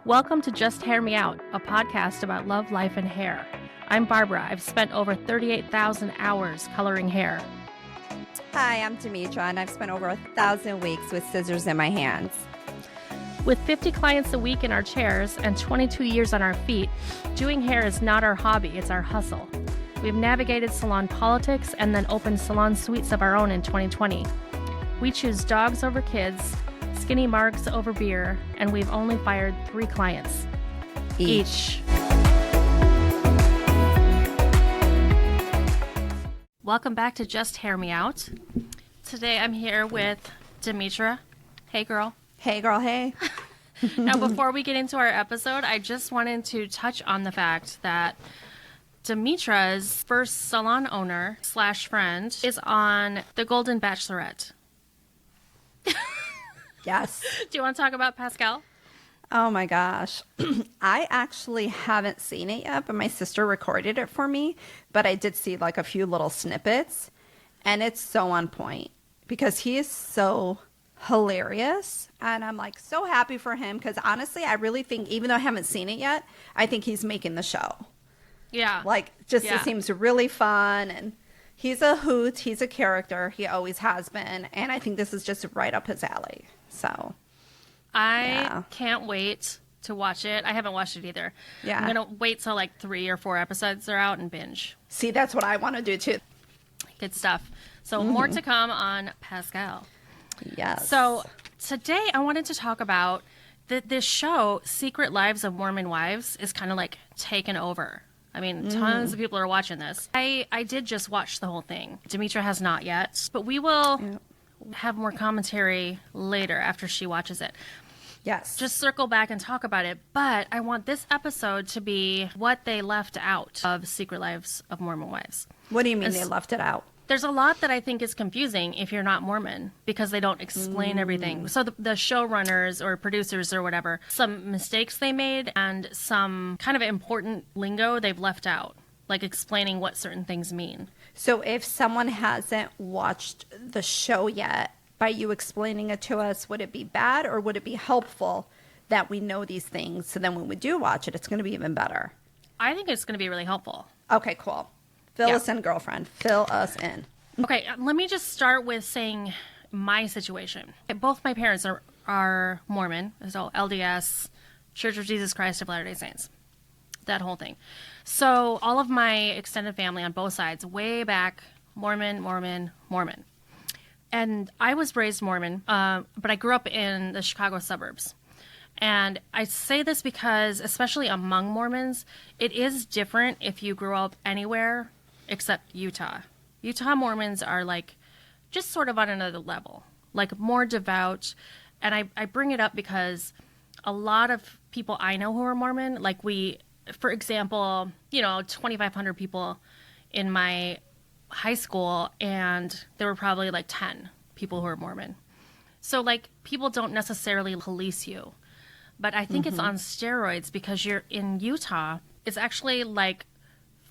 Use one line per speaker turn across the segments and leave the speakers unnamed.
Welcome to Just Hair Me Out, a podcast about love, life, and hair. I'm Barbara. I've spent over 38,000 hours coloring hair.
Hi, I'm Demetra, and I've spent over 1,000 weeks with scissors in my hands.
With 50 clients a week in our chairs and 22 years on our feet, doing hair is not our hobby, it's our hustle. We've navigated salon politics and then opened salon suites of our own in 2020. We choose dogs over kids, skinny marks over beer, and we've only fired 3 clients. Each. Welcome back to Just Hair Me Out. Today I'm here with Demetra. Hey, girl.
Hey, girl, hey.
Now, before we get into our episode, I just wanted to touch on the fact that Demetra's first salon owner / friend is on The Golden Bachelorette.
Yes.
Do you want to talk about Pascal?
Oh my gosh. I actually haven't seen it yet, but my sister recorded it for me. But I did see like a few little snippets, and it's so on point because he is so hilarious. And I'm like so happy for him because honestly, I really think, even though I haven't seen it yet, I think he's making the show.
Yeah.
Like, it seems really fun, and he's a hoot. He's a character. He always has been. And I think this is just right up his alley. So
I can't wait to watch it. I haven't watched it either.
Yeah.
I'm going to wait till like 3 or 4 episodes are out and binge.
See, that's what I want to do too.
Good stuff. So more to come on Pascal.
Yes.
So today I wanted to talk about this show, Secret Lives of Mormon Wives, is kind of like taken over. I mean, tons of people are watching this. I did just watch the whole thing. Demetra has not yet, but we will have more commentary later after she watches it.
Yes.
Just circle back and talk about it. But I want this episode to be what they left out of Secret Lives of Mormon Wives.
What do you mean they left it out?
There's a lot that I think is confusing if you're not Mormon because they don't explain everything. So the showrunners or producers or whatever, some mistakes they made and some kind of important lingo they've left out, like explaining what certain things mean.
So if someone hasn't watched the show yet, by you explaining it to us, would it be bad or would it be helpful that we know these things so then when we do watch it, it's going to be even better?
I think it's going to be really helpful.
Okay, cool. Fill us in, girlfriend. Fill us in.
Okay, let me just start with saying my situation. Both my parents are Mormon, so LDS, Church of Jesus Christ of Latter-day Saints, that whole thing. So all of my extended family on both sides, way back, Mormon. And I was raised Mormon, but I grew up in the Chicago suburbs. And I say this because, especially among Mormons, it is different if you grew up anywhere except Utah. Utah Mormons are like just sort of on another level, like more devout. And I bring it up because a lot of people I know who are Mormon, like for example, 2,500 people in my high school, and there were probably like 10 people who are Mormon. So like people don't necessarily police you, but I think it's on steroids because you're in Utah. It's actually like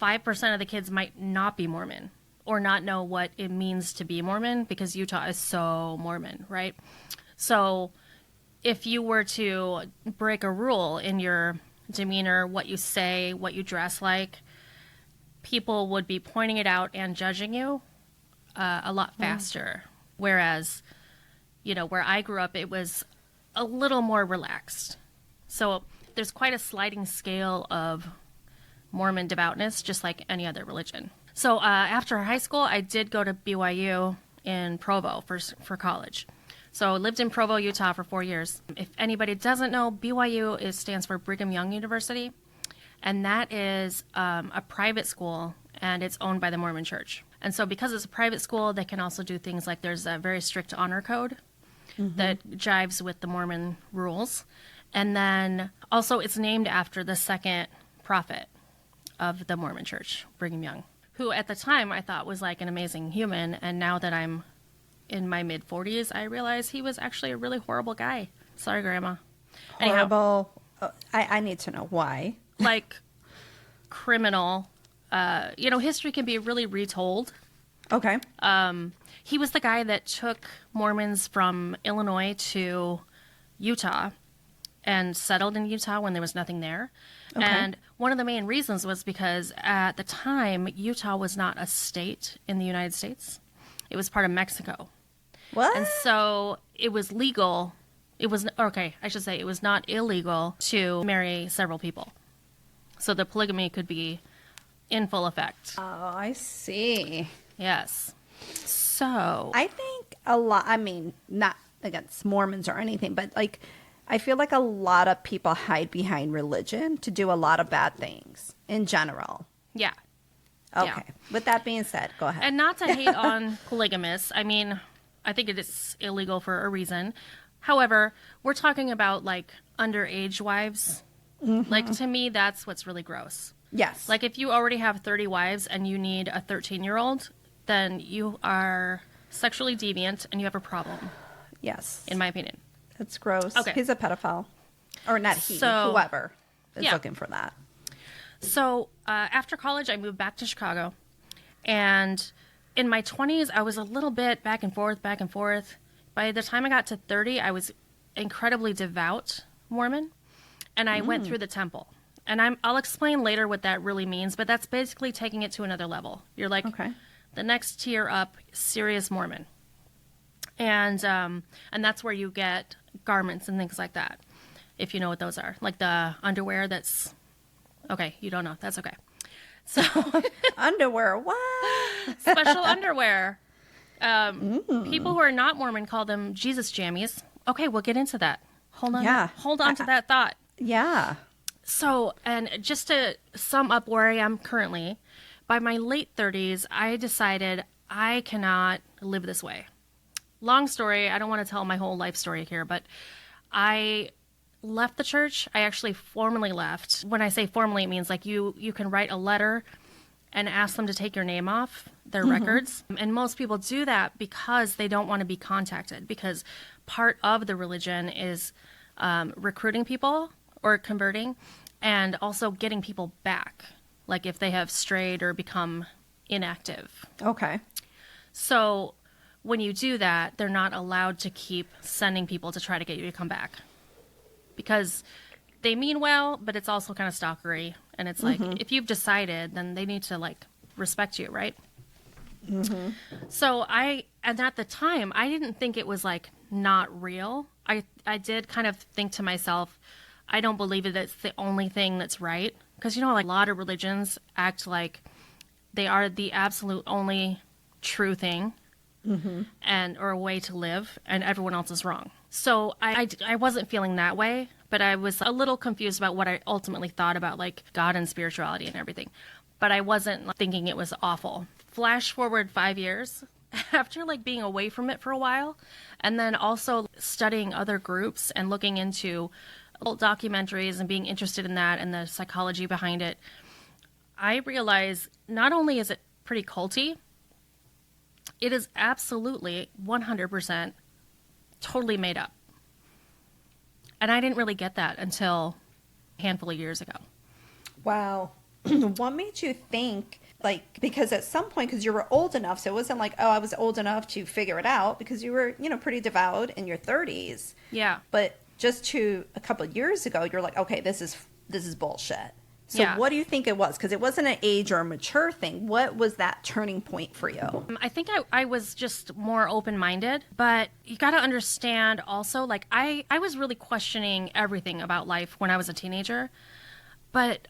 5% of the kids might not be Mormon or not know what it means to be Mormon because Utah is so Mormon, right? So if you were to break a rule in your demeanor, what you say, what you dress like, people would be pointing it out and judging you a lot faster. Whereas, where I grew up, it was a little more relaxed. So there's quite a sliding scale of Mormon devoutness, just like any other religion. So after high school, I did go to BYU in Provo for college. So I lived in Provo, Utah for 4 years. If anybody doesn't know, BYU stands for Brigham Young University. And that is a private school, and it's owned by the Mormon Church. And so because it's a private school, they can also do things like there's a very strict honor code that jives with the Mormon rules. And then also it's named after the second prophet of the Mormon Church, Brigham Young, who at the time I thought was like an amazing human. And now that I'm in my mid-40s, I realize he was actually a really horrible guy. Sorry, Grandma.
Horrible. I need to know why.
Like criminal. History can be really retold.
Okay.
He was the guy that took Mormons from Illinois to Utah and settled in Utah when there was nothing there.
Okay.
And one of the main reasons was because at the time, Utah was not a state in the United States. It was part of Mexico.
What?
And so it was legal. It was, okay, I should say it was not illegal to marry several people. So the polygamy could be in full effect.
Oh, I see.
Yes. So
I think a lot, I mean, not against Mormons or anything, but like, I feel like a lot of people hide behind religion to do a lot of bad things in general.
yeah.
Okay.
Yeah.
With that being said, go ahead.
And not to hate on polygamists. I mean, I think it is illegal for a reason. However, we're talking about like underage wives. Like to me, that's what's really gross.
Yes.
Like if you already have 30 wives and you need a 13-year-old, then you are sexually deviant and you have a problem,
yes.
in my opinion.
That's gross.
Okay.
He's a pedophile. Or not he,
So-
whoever is
Yeah.
looking for that.
So after college, I moved back to Chicago. And in my 20s, I was a little bit back and forth, back and forth. By the time I got to 30, I was incredibly devout Mormon. And I went through the temple. And I'll explain later what that really means, but that's basically taking it to another level. You're like
Okay.
the next tier up, serious Mormon. And that's where you get garments and things like that, if you know what those are. Like the underwear that's... Okay, you don't know. That's okay. So
Underwear, what?
special underwear. People who are not Mormon call them Jesus jammies. Okay, we'll get into that. Hold on.
Yeah.
Hold on to that thought.
Yeah.
So, and just to sum up where I am currently, by my late 30s, I decided I cannot live this way. Long story. I don't want to tell my whole life story here, but I left the church. I actually formally left. When I say formally, it means like you can write a letter and ask them to take your name off their records. And most people do that because they don't want to be contacted, because part of the religion is recruiting people or converting and also getting people back, like if they have strayed or become inactive.
Okay.
So when you do that, they're not allowed to keep sending people to try to get you to come back, because they mean well, but it's also kind of stalkery. And it's like, if you've decided, then they need to like respect you, right? So and at the time, I didn't think it was like not real. I did kind of think to myself, I don't believe that it's the only thing that's right. Because, you know, like a lot of religions act like they are the absolute only true thing and or a way to live, and everyone else is wrong. So I wasn't feeling that way, but I was a little confused about what I ultimately thought about like God and spirituality and everything. But I wasn't thinking it was awful. Flash forward 5 years after like being away from it for a while, and then also studying other groups and looking into old documentaries and being interested in that and the psychology behind it, I realized not only is it pretty culty, it is absolutely 100% totally made up. And I didn't really get that until a handful of years ago.
Wow. What made you think, like, because at some point, because you were old enough, so it wasn't like, oh, I was old enough to figure it out, because you were, you know, pretty devout in your 30s.
Yeah.
But just to a couple of years ago, you're like, okay, this is bullshit. So
Yeah.
what do you think it was? Because it wasn't an age or a mature thing. What was that turning point for you?
I think I was just more open-minded, but you got to understand also, like, I was really questioning everything about life when I was a teenager, but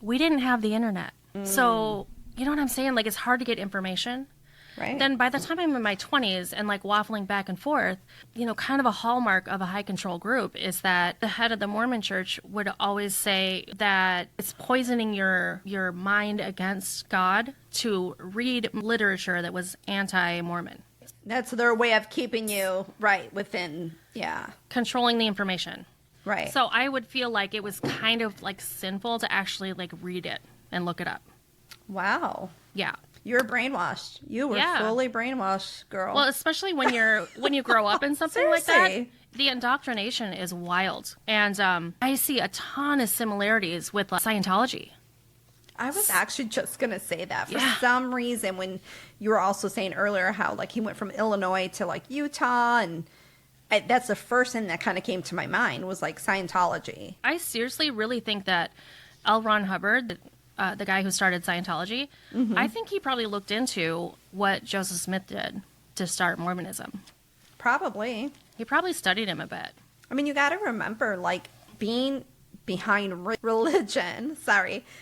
we didn't have the internet. So, you know what I'm saying? Like, it's hard to get information.
Right.
Then by the time I'm in my 20s and like waffling back and forth, you know, kind of a hallmark of a high control group is that the head of the Mormon church would always say that it's poisoning your mind against God to read literature that was anti-Mormon.
That's their way of keeping you right within, yeah.
Controlling the information.
Right.
So I would feel like it was kind of like sinful to actually like read it and look it up.
Wow.
Yeah.
You were brainwashed. You were
Yeah.
fully brainwashed, girl.
Well, especially when you grow up in something like that,
Seriously.
the indoctrination is wild. And I see a ton of similarities with Scientology.
I was actually just going to say that. For
Yeah.
some reason, when you were also saying earlier how, like, he went from Illinois to, like, Utah, and That's the first thing that kind of came to my mind was like Scientology.
I seriously really think that L. Ron Hubbard, the guy who started Scientology, I think he probably looked into what Joseph Smith did to start Mormonism.
Probably.
He probably studied him a bit.
I mean, you got to remember, like, being behind religion,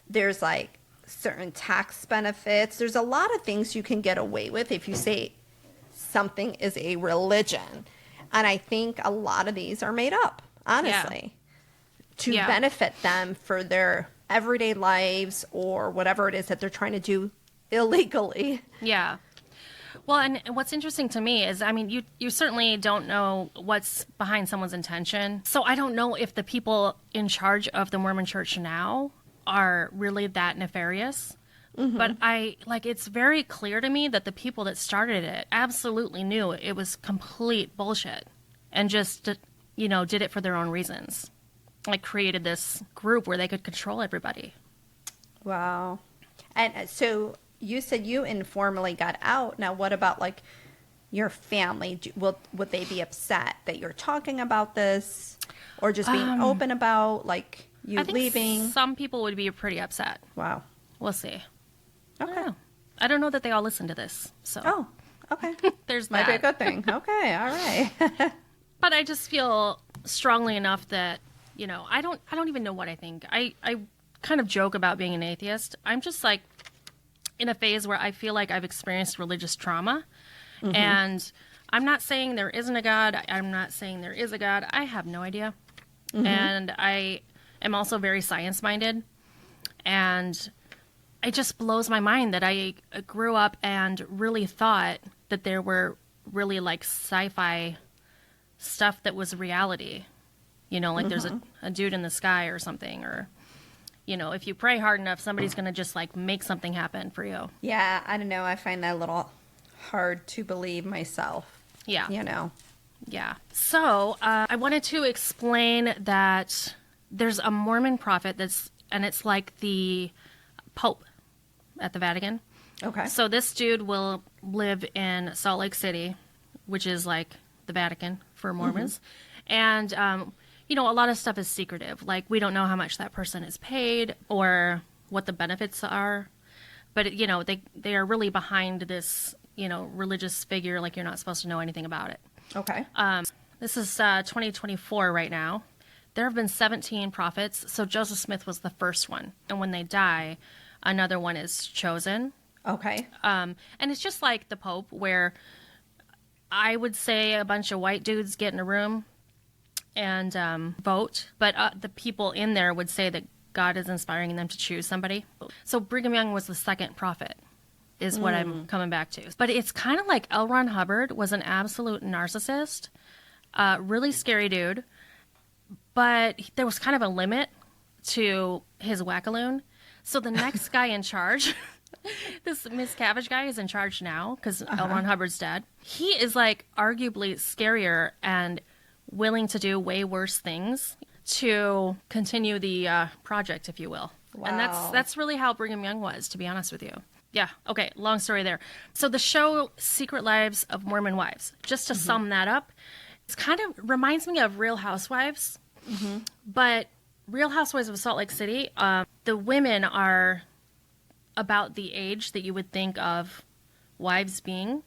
there's like certain tax benefits. There's a lot of things you can get away with if you say something is a religion. And I think a lot of these are made up, honestly, to benefit them for their everyday lives or whatever it is that they're trying to do illegally.
Yeah. Well, and what's interesting to me is, I mean, you certainly don't know what's behind someone's intention. So I don't know if the people in charge of the Mormon church now are really that nefarious. But it's very clear to me that the people that started it absolutely knew it was complete bullshit and just, did it for their own reasons. Like, created this group where they could control everybody.
Wow. And so you said you informally got out. Now, what about, like, your family? Would they be upset that you're talking about this or just being open about, like, you leaving?
Some people would be pretty upset.
Wow.
We'll see.
Okay.
I don't know that they all listen to this. So.
Oh, okay.
There's
Might
that.
be a good thing. Okay, all right.
But I just feel strongly enough that, I don't even know what I think. I kind of joke about being an atheist. I'm just like in a phase where I feel like I've experienced religious trauma. And I'm not saying there isn't a God. I'm not saying there is a God. I have no idea. And I am also very science-minded. And it just blows my mind that I grew up and really thought that there were really like sci-fi stuff that was reality. Like there's a dude in the sky or something, or, if you pray hard enough, somebody's going to just like make something happen for you.
Yeah, I don't know. I find that a little hard to believe myself.
Yeah.
Yeah.
So I wanted to explain that there's a Mormon prophet and it's like the Pope at the Vatican.
Okay.
So this dude will live in Salt Lake City, which is like the Vatican for Mormons. And, a lot of stuff is secretive. Like, we don't know how much that person is paid or what the benefits are. But, they are really behind this, religious figure. Like, you're not supposed to know anything about it.
Okay.
This is 2024 right now. There have been 17 prophets. So Joseph Smith was the first one. And when they die, another one is chosen.
Okay.
And it's just like the Pope, where I would say a bunch of white dudes get in a room and vote, but the people in there would say that God is inspiring them to choose somebody. So Brigham Young was the second prophet, is what I'm coming back to. But it's kind of like L. Ron Hubbard was an absolute narcissist, really scary dude, but there was kind of a limit to his wackaloon. So the next guy in charge, this Miscavige guy is in charge now because L. Ron Hubbard's dead. He is like arguably scarier and willing to do way worse things to continue the project, if you will.
Wow.
And that's really how Brigham Young was, to be honest with you. Yeah. Okay. Long story there. So the show Secret Lives of Mormon Wives, just to sum that up, it kind of reminds me of Real Housewives, but Real Housewives of Salt Lake City, the women are about the age that you would think of wives being.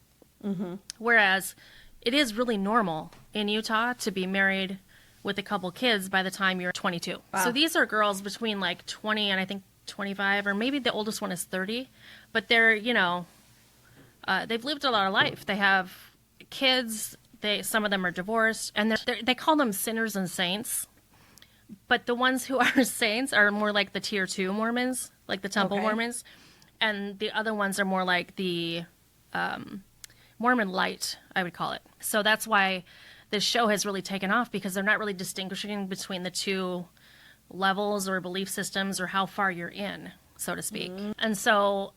Whereas it is really normal in Utah to be married with a couple kids by the time you're 22.
Wow.
So these are girls between like 20 and I think 25, or maybe the oldest one is 30. But they're, they've lived a lot of life. They have kids. Some of them are divorced. And they call them sinners and saints. But the ones who are saints are more like the tier 2 Mormons, like the Temple Mormons. And the other ones are more like the Mormon Light, I would call it. So that's why this show has really taken off, because they're not really distinguishing between the two levels or belief systems or how far you're in, so to speak. And so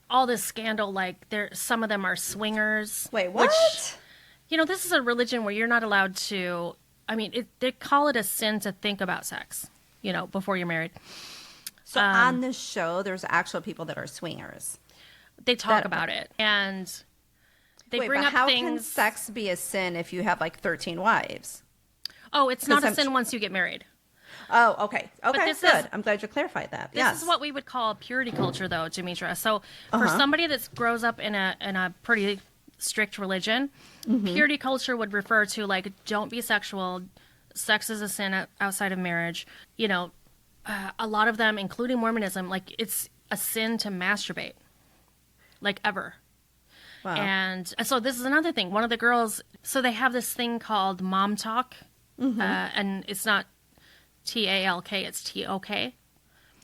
all this scandal, like some of them are swingers.
Wait, what?
Which, this is a religion where you're not allowed to, they call it a sin to think about sex, before you're married.
So on this show, there's actual people that are swingers.
They talk about it. And They
Wait,
bring
but
up
how
things.
can sex be a sin if you have like 13 wives?
Oh, it's not a
'Cause
sin once you get married.
Oh, okay. Okay,
this
good.
is-
I'm glad you clarified that.
This
Yes.
is what we would call purity culture, though, Demetra. So for
Uh-huh.
somebody that grows up in a pretty strict religion, purity culture would refer to like, don't be sexual. Sex is a sin outside of marriage. You know, a lot of them, including Mormonism, like it's a sin to masturbate, like ever.
Wow.
And so this is another thing. One of the girls, so they have this thing called mom talk, and it's not TALK, it's TOK.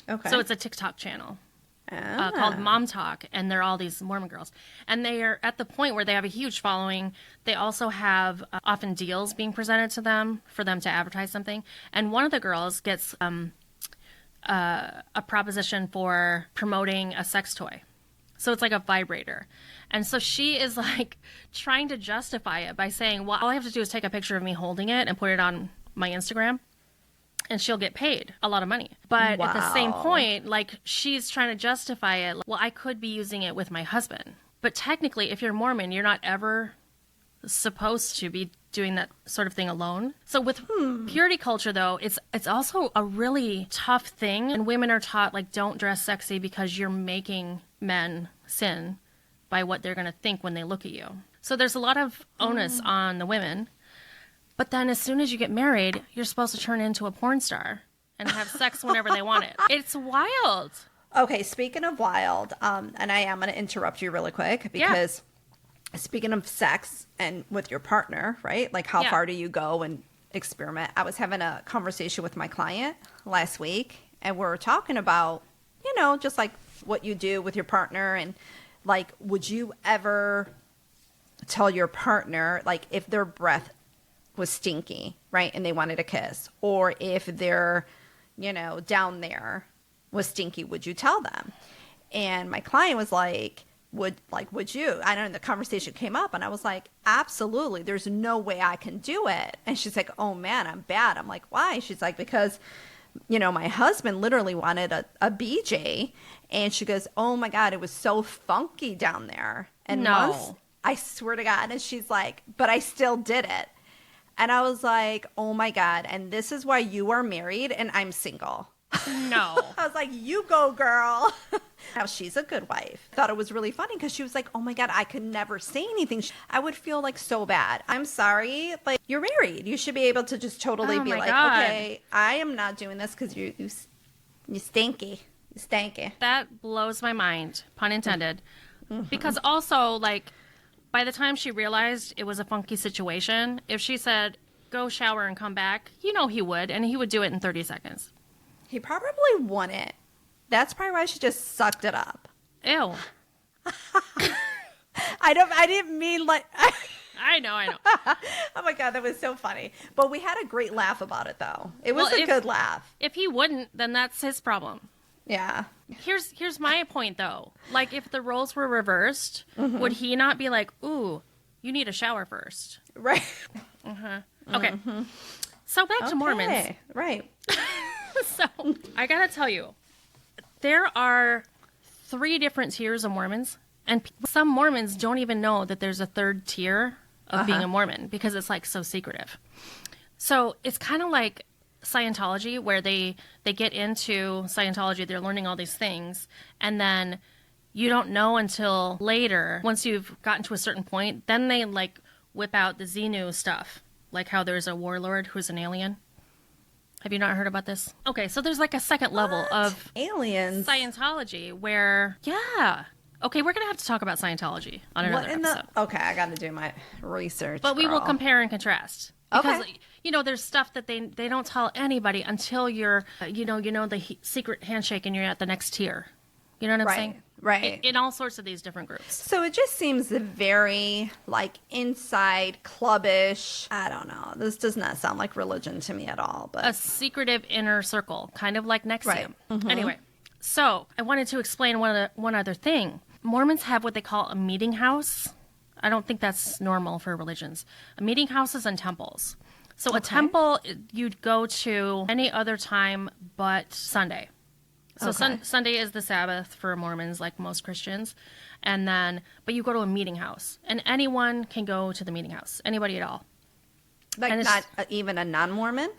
Okay.
So it's a TikTok channel
Ah.
called Mom Talk, and they're all these Mormon girls. And they are at the point where they have a huge following. They also have often deals being presented to them for them to advertise something. And one of the girls gets a proposition for promoting a sex toy. So it's like a vibrator. And so she is like trying to justify it by saying, well, all I have to do is take a picture of me holding it and put it on my Instagram, and she'll get paid a lot of money. But at the same
Wow.
point, like she's trying to justify it. Well, I could be using it with my husband. But technically, if you're Mormon, you're not ever supposed to be doing that sort of thing alone. So with purity culture, though, it's also a really tough thing. And women are taught, like, don't dress sexy because you're making men sin by what they're going to think when they look at you. So there's a lot of onus on the women. But then as soon as you get married, you're supposed to turn into a porn star and have sex whenever they want it. It's wild.
Okay, speaking of wild, and I am going to interrupt you really quick because speaking of sex and with your partner, right? Like how far do you go and experiment? I was having a conversation with my client last week, and we were talking about, you know, just like what you do with your partner, and like, would you ever tell your partner, like, if their breath was stinky, right, and they wanted a kiss, or if their, you know, down there was stinky, would you tell them? And my client was like, would you? I don't know, the conversation came up, and I was like, absolutely, there's no way I can do it. And she's like, oh man, I'm bad. I'm like, why? She's like, because, you know, my husband literally wanted a BJ, and she goes, oh my God, it was so funky down there. And
No.
once, I swear to God, and she's like, but I still did it. And I was like, oh my God, and this is why you are married and I'm single.
No.
I was like, you go, girl. Now, she's a good wife. Thought it was really funny because she was like, oh my God, I could never say anything. I would feel like so bad. I'm sorry. Like, you're married. You should be able to just totally
Oh
be
my
like,
God.
okay, I am not doing this because you stinky. You stanky.
That blows my mind, pun intended. Because also, like, by the time she realized it was a funky situation, if she said, go shower and come back, you know he would, and he would do it in 30 seconds.
He probably wouldn't. That's probably why she just sucked it up.
Ew.
I didn't mean like...
I know.
Oh my God, that was so funny. But we had a great laugh about it, though. It was
Well,
a good laugh.
If he wouldn't, then that's his problem.
Yeah.
Here's my point, though. Like, if the roles were reversed, would he not be like, ooh, you need a shower first?
Right.
Okay. So back to Mormons.
Okay, right.
So I gotta tell you, there are 3 different tiers of Mormons, and some Mormons don't even know that there's a 3rd tier of being a Mormon because it's like so secretive. So it's kind of like Scientology, where they get into Scientology, they're learning all these things, and then you don't know until later, once you've gotten to a certain point, then they like whip out the Xenu stuff, like how there's a warlord who's an alien. Have you not heard about this? Okay, so there's like a second level of
aliens.
Scientology where, okay, we're gonna have to talk about Scientology on another episode.
Okay, I got to do my research.
But we will
girl.
compare and contrast. Because,
Okay.
you know, there's stuff that they don't tell anybody until you're, you know the secret handshake and you're at the next tier. You know what I'm saying?
Right.
In all sorts of these different groups.
So it just seems very like inside clubbish. I don't know. This does not sound like religion to me at all. But
A secretive inner circle, kind of like NXIVM.
Right.
Anyway, so I wanted to explain one other thing. Mormons have what they call a meeting house. I don't think that's normal for religions. A meeting houses and temples. So a temple you'd go to any other time but Sunday. So
Okay.
Sunday is the Sabbath for Mormons, like most Christians. And then, but you go to a meeting house, and anyone can go to the meeting house, anybody at all.
Like
And
not even a non-Mormon?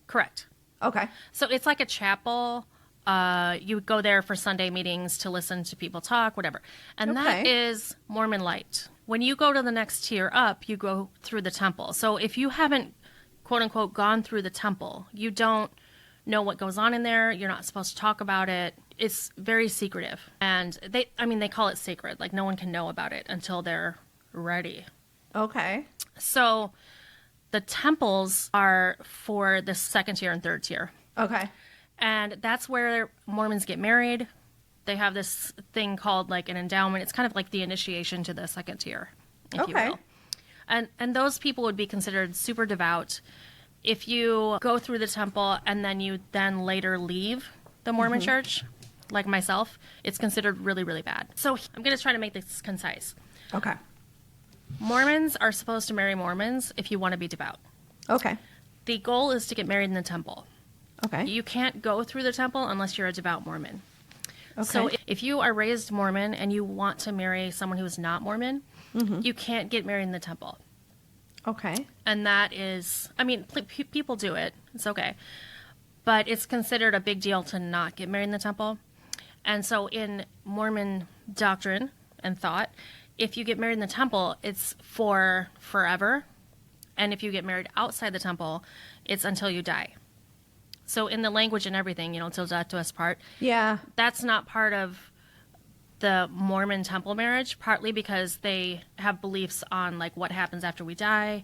Correct.
Okay.
So it's like a chapel. You would go there for Sunday meetings to listen to people talk, whatever. And that
Okay.
is Mormon Light. When you go to the next tier up, you go through the temple. So if you haven't, quote unquote, gone through the temple, you don't know what goes on in there. You're not supposed to talk about it. It's very secretive. And they call it sacred. Like no one can know about it until they're ready.
Okay.
So the temples are for the second tier and third tier.
Okay.
And that's where Mormons get married. They have this thing called like an endowment. It's kind of like the initiation to the second tier, if you
Okay.
will. And those people would be considered super devout. If you go through the temple and then you then later leave the Mormon church, like myself, it's considered really, really bad. So I'm going to try to make this concise.
Okay.
Mormons are supposed to marry Mormons if you want to be devout.
Okay.
The goal is to get married in the temple.
Okay.
You can't go through the temple unless you're a devout Mormon.
Okay.
So if you are raised Mormon and you want to marry someone who is not Mormon, you can't get married in the temple.
Okay.
And that is, people do it. It's okay. But it's considered a big deal to not get married in the temple. And so in Mormon doctrine and thought, if you get married in the temple, it's for forever. And if you get married outside the temple, it's until you die. So in the language and everything, till death do us part,
Yeah.
that's not part of the Mormon temple marriage, partly because they have beliefs on like what happens after we die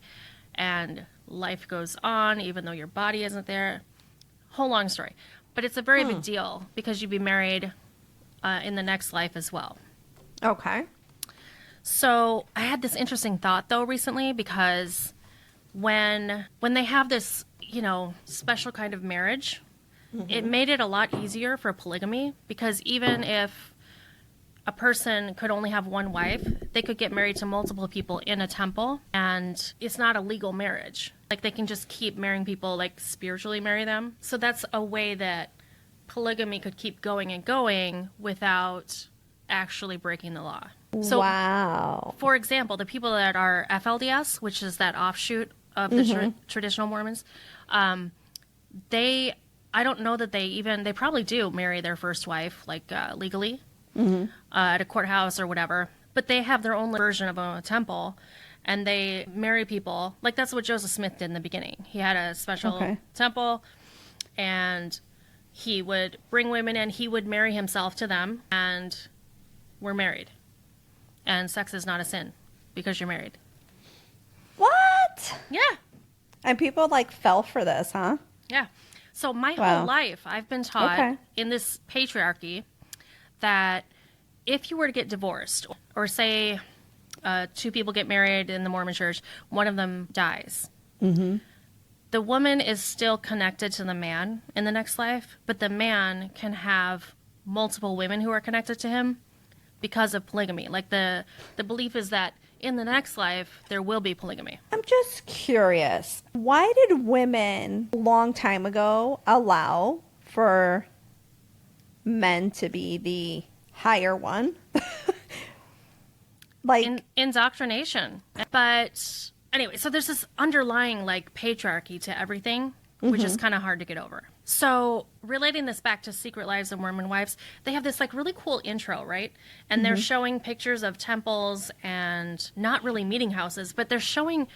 and life goes on even though your body isn't there. Whole long story. But it's a very big deal because you'd be married in the next life as well.
Okay.
So I had this interesting thought though recently because when they have this, special kind of marriage, it made it a lot easier for polygamy because even if a person could only have one wife, they could get married to multiple people in a temple, and it's not a legal marriage. Like they can just keep marrying people, like spiritually marry them. So that's a way that polygamy could keep going and going without actually breaking the law. So,
wow.
for example, the people that are FLDS, which is that offshoot of the traditional Mormons, I don't know that they probably do marry their first wife, like legally, at a courthouse or whatever. But they have their own version of a temple, and they marry people. Like that's what Joseph Smith did in the beginning. He had a special temple, and he would bring women in. He would marry himself to them, and we're married. And sex is not a sin because you're married.
What?
Yeah.
And people fell for this, huh?
Yeah. So my
Wow.
whole life, I've been taught
Okay.
in this patriarchy that if you were to get divorced, or say two people get married in the Mormon church, one of them dies, the woman is still connected to the man in the next life, but the man can have multiple women who are connected to him because of polygamy. Like the belief is that in the next life, there will be polygamy.
I'm just curious. Why did women a long time ago allow for men to be the higher one?
Indoctrination. But anyway, so there's this underlying patriarchy to everything, which is kind of hard to get over. So relating this back to Secret Lives of Mormon Wives, they have this really cool intro, right? And they're showing pictures of temples and not really meeting houses, but they're showing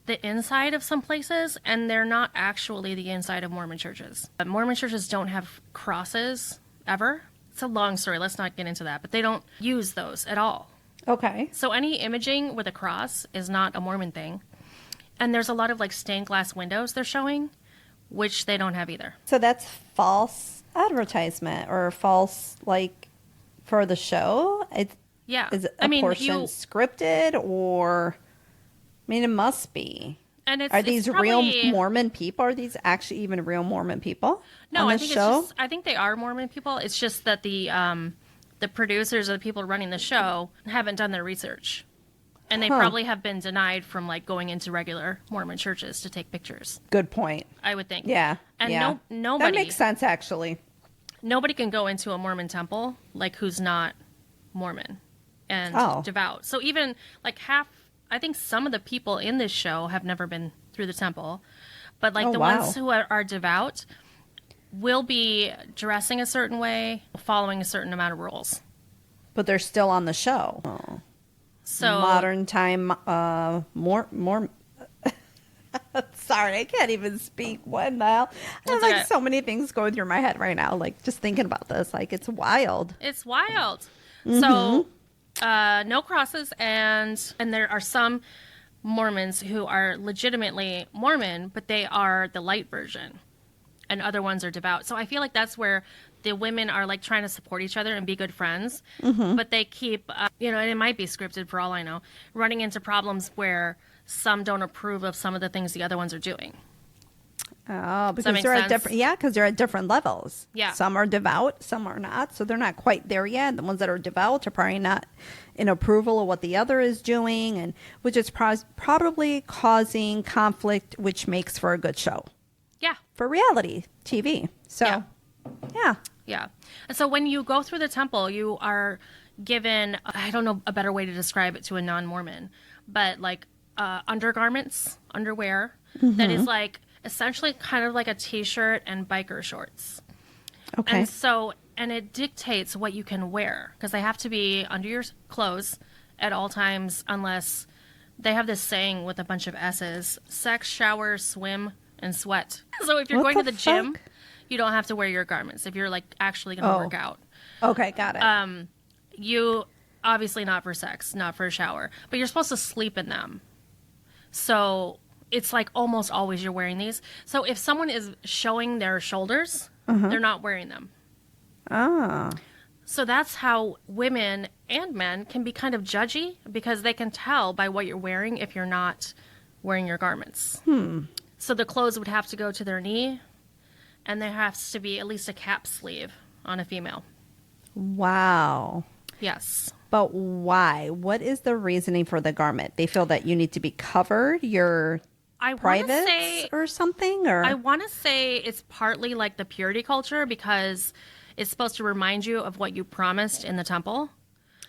the inside of some places, and they're not actually the inside of Mormon churches. Mormon churches don't have crosses ever. It's a long story. Let's not get into that, but they don't use those at all.
Okay.
So any imaging with a cross is not a Mormon thing. And there's a lot of stained glass windows they're showing, which they don't have either.
So that's false advertisement or false, for the show?
Yeah.
Is a portion scripted or... it must be.
And it's,
Are these
it's probably,
real Mormon people? Are these actually even real Mormon people
No,
on
I
this
think
show?
it's just, I think they are Mormon people. It's just that the producers or the people running the show haven't done their research. And they probably have been denied from going into regular Mormon churches to take pictures.
Good point.
I would think.
Yeah.
And
yeah.
nobody.
That makes sense, actually.
nobody can go into a Mormon temple, like, who's not Mormon and devout. So even, like, I think some of the people in this show have never been through the temple. But, like, ones who are devout will be dressing a certain way, following a certain amount of rules.
But they're still on the show. Oh.
So
modern time, more. Sorry, I can't even speak. What the hell? I have like so many things going through my head right now. Like just thinking about this, like it's wild.
It's wild. So no crosses, and there are some Mormons who are legitimately Mormon, but they are the light version, and other ones are devout. So I feel like that's where the women are like trying to support each other and be good friends, but they keep, and it might be scripted for all I know, running into problems where some don't approve of some of the things the other ones are doing.
Oh, because they're at different, because they're at different levels.
Yeah.
Some are devout, some are not. So they're not quite there yet. The ones that are devout are probably not in approval of what the other is doing, and which is probably causing conflict, which makes for a good show.
Yeah.
For reality TV. So, yeah.
And so when you go through the temple, you are given, I don't know a better way to describe it to a non-Mormon, but like undergarments, underwear, that is like essentially kind of like a t-shirt and biker shorts. Okay. And it dictates what you can wear, because they have to be under your clothes at all times, unless they have this saying with a bunch of S's: sex, shower, swim, and sweat. So if you're going to the gym, you don't have to wear your garments if you're like actually going to work out.
Okay, got it.
You obviously not for sex, not for a shower, but you're supposed to sleep in them. So it's like almost always you're wearing these. So if someone is showing their shoulders, they're not wearing them.
Ah.
So that's how women and men can be kind of judgy, because they can tell by what you're wearing if you're not wearing your garments. So the clothes would have to go to their knee, and there has to be at least a cap sleeve on a female.
Wow.
Yes.
But why? What is the reasoning for the garment? They feel that you need to be covered, your privates or something? Or
I want to say it's partly like the purity culture, because it's supposed to remind you of what you promised in the temple.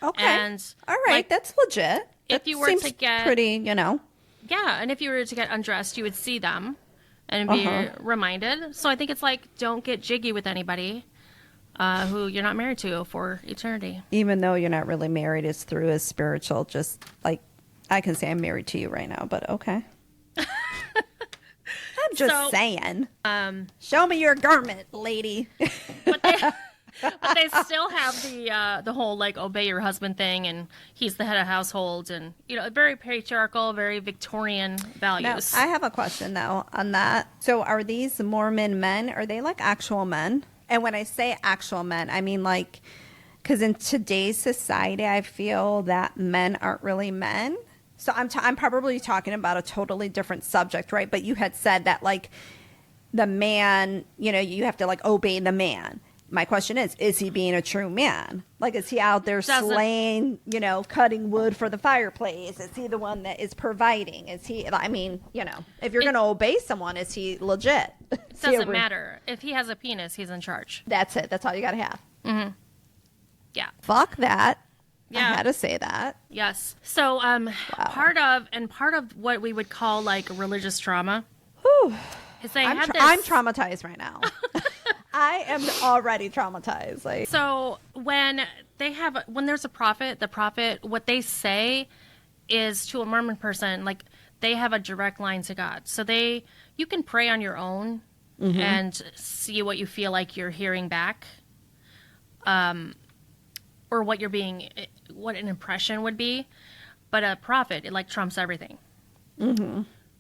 Okay.
And
all right, like, that's legit.
If you were to get
pretty,
Yeah, and if you were to get undressed, you would see them and be reminded. So I think it's like, don't get jiggy with anybody who you're not married to for eternity.
Even though you're not really married, it's through a spiritual, just like I can say I'm married to you right now, but okay. I'm just saying. Show me your garment, lady.
But they still have the whole like obey your husband thing, and he's the head of household, and very patriarchal, very Victorian values.
Now, I have a question though on that. So are these Mormon men? Are they like actual men? And when I say actual men, I mean like, because in today's society, I feel that men aren't really men. So I'm probably talking about a totally different subject, right? But you had said that like the man, you have to like obey the man. My question is he being a true man? Like, is he out there slaying, cutting wood for the fireplace? Is he the one that is providing? Is he, if you're going to obey someone, is he legit?
It doesn't matter. If he has a penis, he's in charge.
That's it. That's all you got to have.
Mm-hmm. Yeah.
Fuck that. Yeah. I had to say that.
Yes. So, part of what we would call like religious trauma.
Whew.
Is
I'm traumatized right now. I am already traumatized. Like,
so when there's a prophet, the prophet, what they say is to a Mormon person, like they have a direct line to God. So you can pray on your own and see what you feel like you're hearing back. Or what an impression would be. But a prophet, it like trumps everything.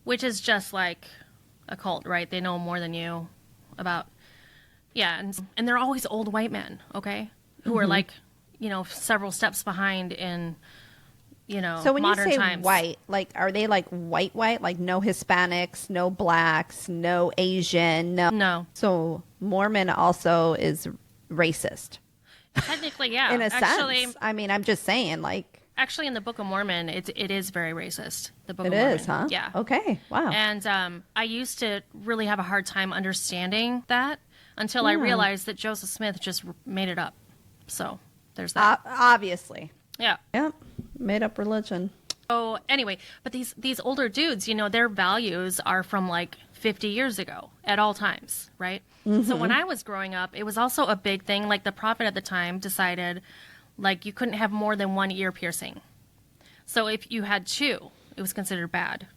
Which is just like a cult, right? They know more than you about. Yeah, and they're always old white men, okay? Who are like, several steps behind in,
so when
modern
you say
times.
White, like, are they like white, like no Hispanics, no blacks, no Asian? No. So Mormon also is racist.
Technically, yeah.
In a sense. I mean, I'm just saying, like.
Actually, in the Book of Mormon, it is very racist. The Book of
Mormon. It is, huh?
Yeah.
Okay, wow.
And I used to really have a hard time understanding that. until I realized that Joseph Smith just made it up. So there's that.
Obviously.
Yeah.
Yep. Made up religion.
So anyway, but these older dudes, you know, their values are from like 50 years ago at all times, right? So when I was growing up, it was also a big thing. Like the prophet at the time decided, like, you couldn't have more than one ear piercing. So if you had two, it was considered bad.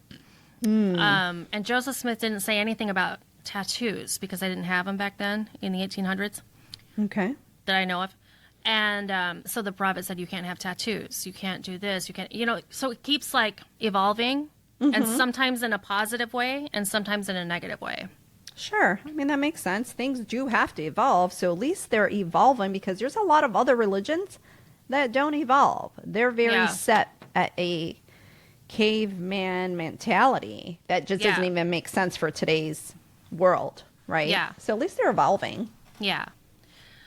And Joseph Smith didn't say anything about tattoos because they didn't have them back then in the 1800s.
Okay.
That I know of. And so the prophet said, you can't have tattoos. You can't do this. You can't, you know, so it keeps like evolving and sometimes in a positive way and sometimes in a negative way.
Sure. I mean, that makes sense. Things do have to evolve. So at least they're evolving because there's a lot of other religions that don't evolve. They're very set at a caveman mentality that just doesn't even make sense for today's world, right?
Yeah.
So at least they're evolving.
Yeah.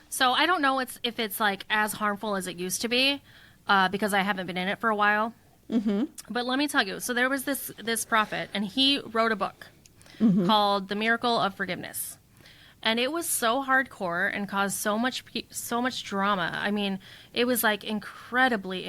So I don't know if it's like as harmful as it used to be because I haven't been in it for a while. But let me tell you. So there was this prophet and he wrote a book called The Miracle of Forgiveness. And it was so hardcore and caused so much drama. I mean, it was like incredibly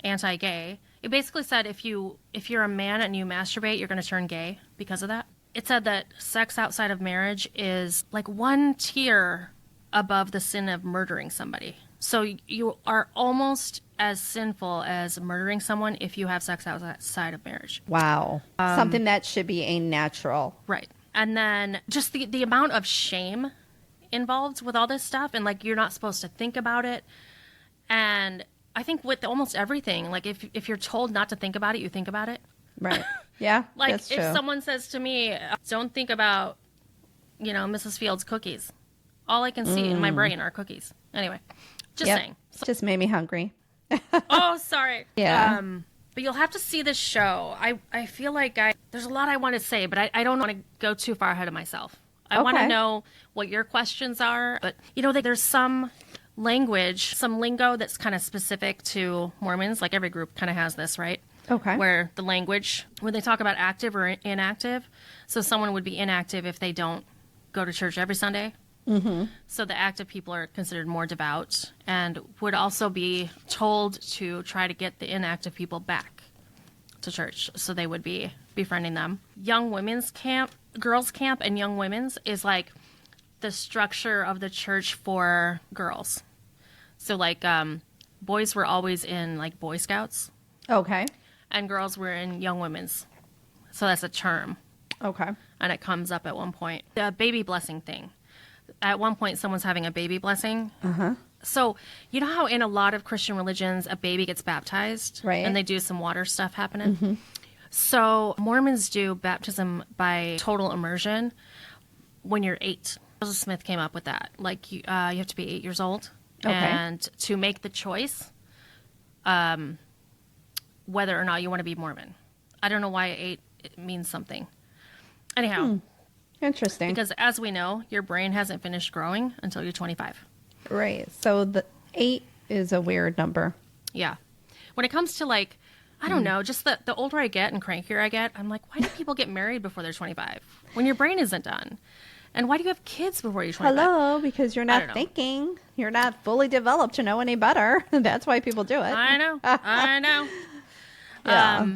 anti-gay. It basically said if you're a man and you masturbate, you're going to turn gay because of that. It said that sex outside of marriage is like one tier above the sin of murdering somebody. So you are almost as sinful as murdering someone if you have sex outside of marriage.
Wow. Something that should be a natural.
Right. And then just the amount of shame involved with all this stuff, and like you're not supposed to think about it. And I think with almost everything, like if you're told not to think about it, you think about it.
Right. Yeah.
Like
that's
if
true.
someone says to me, don't think about, you know, Mrs. Fields' cookies. All I can see in my brain are cookies. Anyway, just saying. So,
Just made me hungry.
oh, sorry.
Yeah.
But you'll have to see this show. I feel like there's a lot I want to say, but I don't want to go too far ahead of myself. I want to know what your questions are. But, you know, there's some language, some lingo that's kind of specific to Mormons. Like every group kind of has this, right?
Okay.
Where the language, when they talk about active or inactive, so someone would be inactive if they don't go to church every Sunday. So the active people are considered more devout and would also be told to try to get the inactive people back to church. So they would be befriending them. Young women's camp, girls' camp and young women's is like the structure of the church for girls. So like boys were always in like Boy Scouts.
Okay.
And girls were in young women's. So that's a term.
Okay.
And it comes up at one point. The baby blessing thing. At one point, someone's having a baby blessing. So you know how in a lot of Christian religions, a baby gets baptized?
Right.
And they do some water stuff happening? So Mormons do baptism by total immersion when you're 8. Joseph Smith came up with that. Like you have to be 8 years old.
Okay.
And to make the choice whether or not you want to be Mormon. I don't know why 8 means something. Anyhow.
Interesting.
Because as we know, your brain hasn't finished growing until you're 25.
Right. So the 8 is a weird number.
Yeah. When it comes to like, I don't know, just the older I get and crankier I get, I'm like, why do people get married before they're 25 when your brain isn't done? And why do you have kids before you're 25?
Hello, because you're
I don't
not
know.
thinking. You're not fully developed to know any better. That's why people do it.
I know. I know.
Yeah.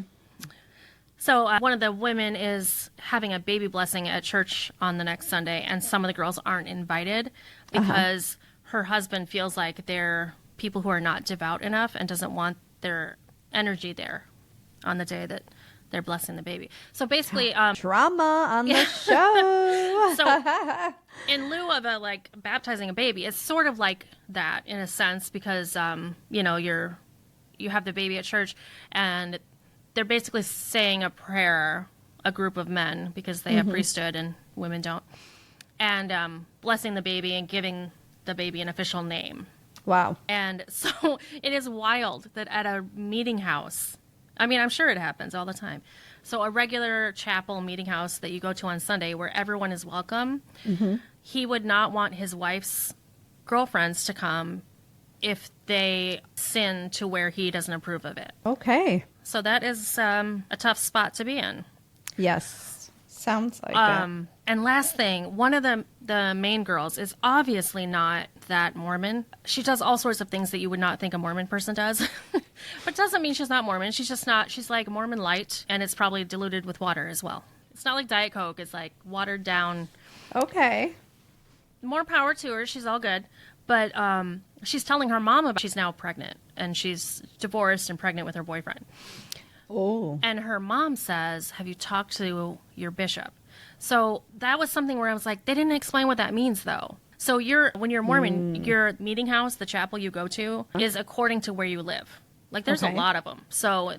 So one of the women is having a baby blessing at church on the next Sunday, and some of the girls aren't invited because her husband feels like they're people who are not devout enough and doesn't want their energy there on the day that they're blessing the baby. So basically,
Drama on the show.
so in lieu of baptizing a baby, it's sort of like that in a sense because you know you have the baby at church and they're basically saying a prayer, a group of men, because they have priesthood and women don't, and blessing the baby and giving the baby an official name.
Wow.
And so it is wild that at a meeting house, I mean, I'm sure it happens all the time. So a regular chapel meeting house that you go to on Sunday where everyone is welcome, he would not want his wife's girlfriends to come if they sin to where he doesn't approve of it.
Okay.
So that is a tough spot to be in.
Yes. Sounds like it.
And last thing, one of the the main girls, is obviously not that Mormon. She does all sorts of things that you would not think a Mormon person does. But doesn't mean she's not Mormon. She's just not. She's like Mormon light, and it's probably diluted with water as well. It's not like Diet Coke. It's like watered down.
Okay.
More power to her. She's all good. But she's telling her mom about she's now pregnant, and she's divorced and pregnant with her boyfriend.
Oh.
And her mom says, have you talked to your bishop? So that was something where I was like, they didn't explain what that means, though. So when you're Mormon, your meeting house, the chapel you go to, is according to where you live. Like, there's a lot of them. So,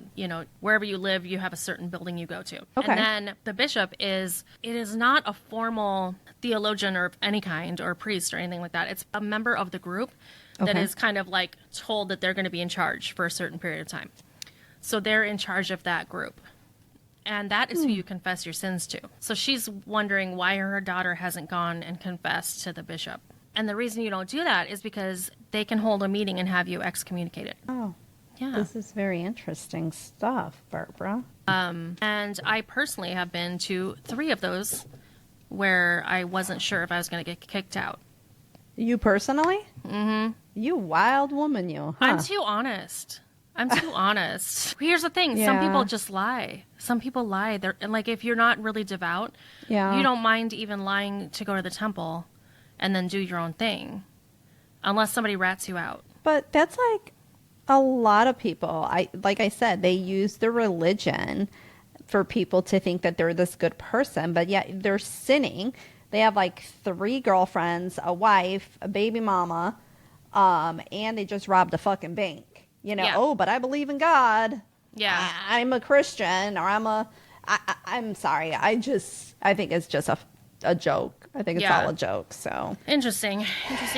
wherever you live, you have a certain building you go to. Okay. And then the bishop it is not a formal theologian or any kind or priest or anything like that. It's a member of the group that is kind of like told that they're going to be in charge for a certain period of time. So they're in charge of that group. And that is who you confess your sins to. So she's wondering why her daughter hasn't gone and confessed to the bishop. And the reason you don't do that is because they can hold a meeting and have you excommunicated.
Oh.
Yeah.
This is very interesting stuff, Barbara.
And I personally have been to 3 of those where I wasn't sure if I was going to get kicked out.
You personally? Mm-hmm. You wild woman, you. Huh?
I'm too honest. Here's the thing.
Yeah.
Some people just lie. Some people lie. And like, if you're not really devout, you don't mind even lying to go to the temple and then do your own thing. Unless somebody rats you out.
But that's like a lot of people. Like I said, they use the religion for people to think that they're this good person, but yet they're sinning. They have like 3 girlfriends, a wife, a baby mama, and they just robbed a fucking bank. Oh, but I believe in God.
Yeah.
I'm a Christian, or I'm sorry. I think it's just a joke. I think it's all a joke. So
interesting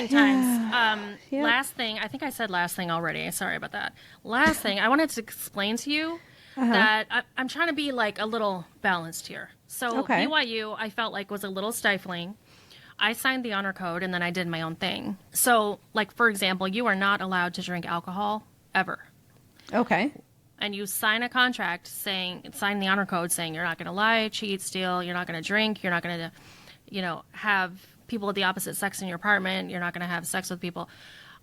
times. Last thing, I think I said last thing already. Sorry about that. Last thing, I wanted to explain to you that I'm trying to be like a little balanced here. So BYU, I felt like was a little stifling. I signed the honor code and then I did my own thing. So, like, for example, you are not allowed to drink alcohol ever.
Okay.
And you sign a contract sign the honor code saying you're not going to lie, cheat, steal, you're not going to drink, you're not going to, have people of the opposite sex in your apartment, you're not going to have sex with people,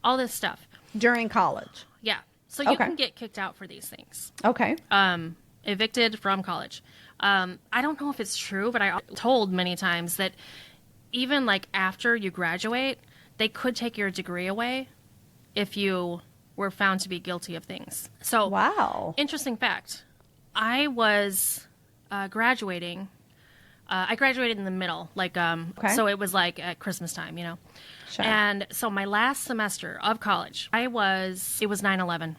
all this stuff.
During college.
Yeah. So you can get kicked out for these things.
Okay.
Evicted from college. I don't know if it's true, but I told many times that even like after you graduate, they could take your degree away if you were found to be guilty of things. So,
wow.
Interesting fact. I was graduating. I graduated in the middle, so it was like at Christmas time,
Sure.
And so my last semester of college, it was 9/11.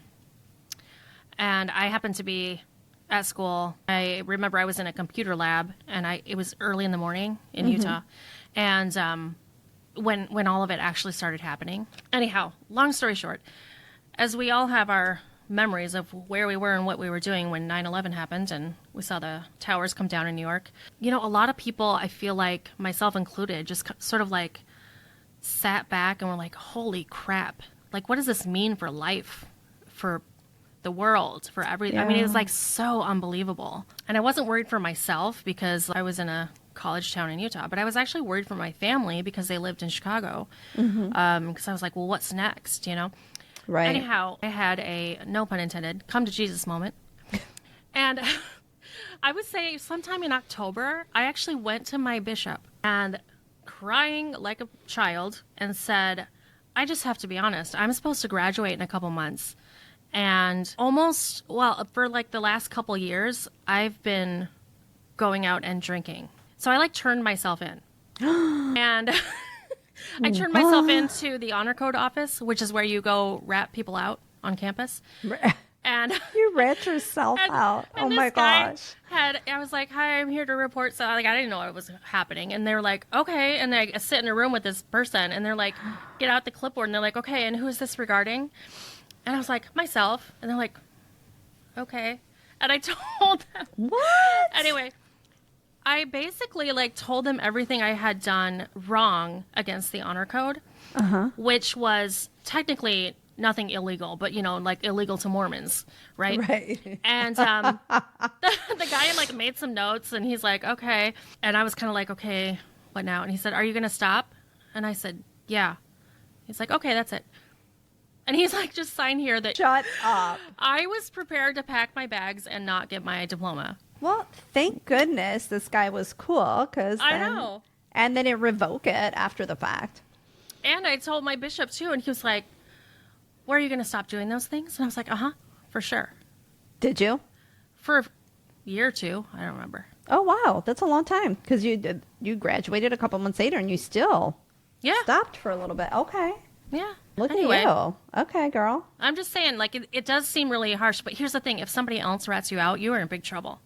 And I happened to be at school. I remember I was in a computer lab, and it was early in the morning in Utah. And when all of it actually started happening. Anyhow, long story short, as we all have our memories of where we were and what we were doing when 9/11 happened and we saw the towers come down in New York, a lot of people, I feel like, myself included, just sort of like sat back and were like, holy crap. Like, what does this mean for life, for the world, for everything? Yeah. I mean, it was like so unbelievable. And I wasn't worried for myself because I was in a college town in Utah, but I was actually worried for my family because they lived in Chicago. Because I was like, well, what's next, Right. Anyhow, I had a, no pun intended, come to Jesus moment. And I would say sometime in October, I actually went to my bishop and crying like a child and said, I just have to be honest. I'm supposed to graduate in a couple months. And for like the last couple years, I've been going out and drinking. So I turned myself in. And I turned myself into the honor code office, which is where you go rat people out on campus. And
you rat yourself out.
And
oh my gosh.
I was like, hi, I'm here to report. So I didn't know what was happening. And they were like, okay. And I sit in a room with this person and they're like, get out the clipboard. And they're like, okay. And who is this regarding? And I was like, myself. And they're like, okay. And I told them.
What?
Anyway, I basically told them everything I had done wrong against the honor code, which was technically nothing illegal, but illegal to Mormons, right?
Right.
And the guy made some notes, and he's like, okay. And I was kind of like, okay, what now? And he said, are you going to stop? And I said, yeah. He's like, okay, that's it. And he's like, just sign here that
Shut up.
I was prepared to pack my bags and not get my diploma.
Well, thank goodness this guy was cool, because
I know.
And then it revoke it after the fact.
And I told my bishop too, and he was like, "Where are you going to stop doing those things?" And I was like, for sure.
Did you?
For a year or two, I don't remember.
Oh, wow. That's a long time, because you graduated a couple months later and you still stopped for a little bit. Okay.
Yeah.
Look
anyway,
at you. Okay, girl.
I'm just saying, like, it does seem really harsh, but here's the thing. If somebody else rats you out, you are in big trouble.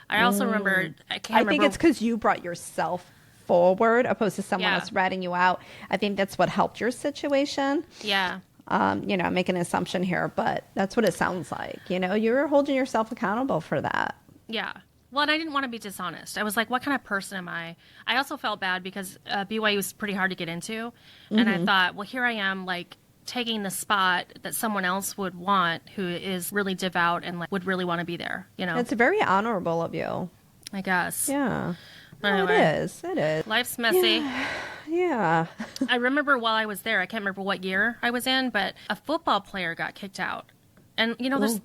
I also remember, I
think it's because you brought yourself forward opposed to someone
Yeah.
else ratting you out. I think that's what helped your situation.
Yeah.
Make an assumption here, but that's what it sounds like. You're holding yourself accountable for that.
Yeah. Well, and I didn't want to be dishonest. I was like, what kind of person am I? I also felt bad because BYU was pretty hard to get into. And I thought, well, here I am, like, taking the spot that someone else would want who is really devout and like, would really want to be there,
It's very honorable of you.
I guess.
Yeah.
Anyway,
It is.
Life's messy.
Yeah.
I remember while I was there, I can't remember what year I was in, but a football player got kicked out. And,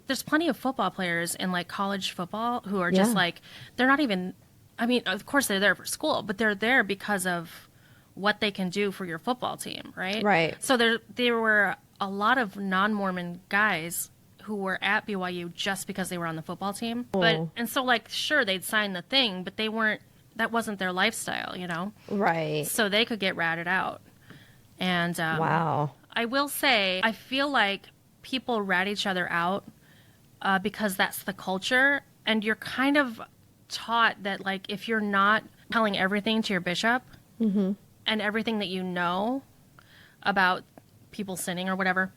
there's plenty of football players in, like, college football who are just, like, they're not even, I mean, of course they're there for school, but they're there because of what they can do for your football team, right?
Right.
So there were a lot of non-Mormon guys who were at BYU just because they were on the football team. And so, like, sure, they'd sign the thing, but that wasn't their lifestyle,
Right.
So they could get ratted out. And
wow.
I will say, I feel like people rat each other out because that's the culture. And you're kind of taught that, like, if you're not telling everything to your bishop and everything that you know about people sinning or whatever,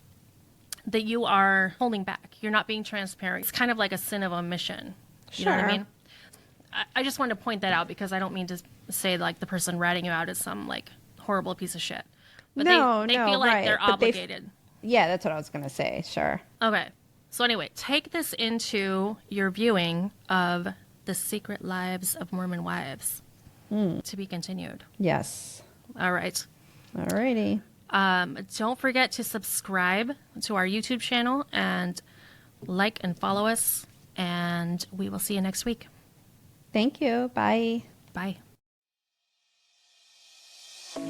that you are holding back. You're not being transparent. It's kind of like a sin of omission. You know what I mean? I just wanted to point that out because I don't mean to say, like, the person ratting you out is some, like, horrible piece of shit. But they feel like they're obligated.
Yeah, that's what I was going to say. Sure.
Okay. So anyway, take this into your viewing of The Secret Lives of Mormon Wives. To be continued.
Yes.
All right.
Alrighty.
Don't forget to subscribe to our YouTube channel and like and follow us. And we will see you next week.
Thank you. Bye.
Bye.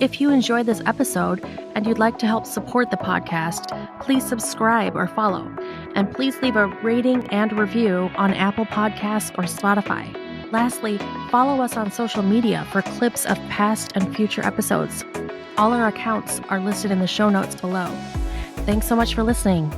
If you enjoyed this episode and you'd like to help support the podcast, please subscribe or follow. And please leave a rating and review on Apple Podcasts or Spotify. Lastly, follow us on social media for clips of past and future episodes. All our accounts are listed in the show notes below. Thanks so much for listening.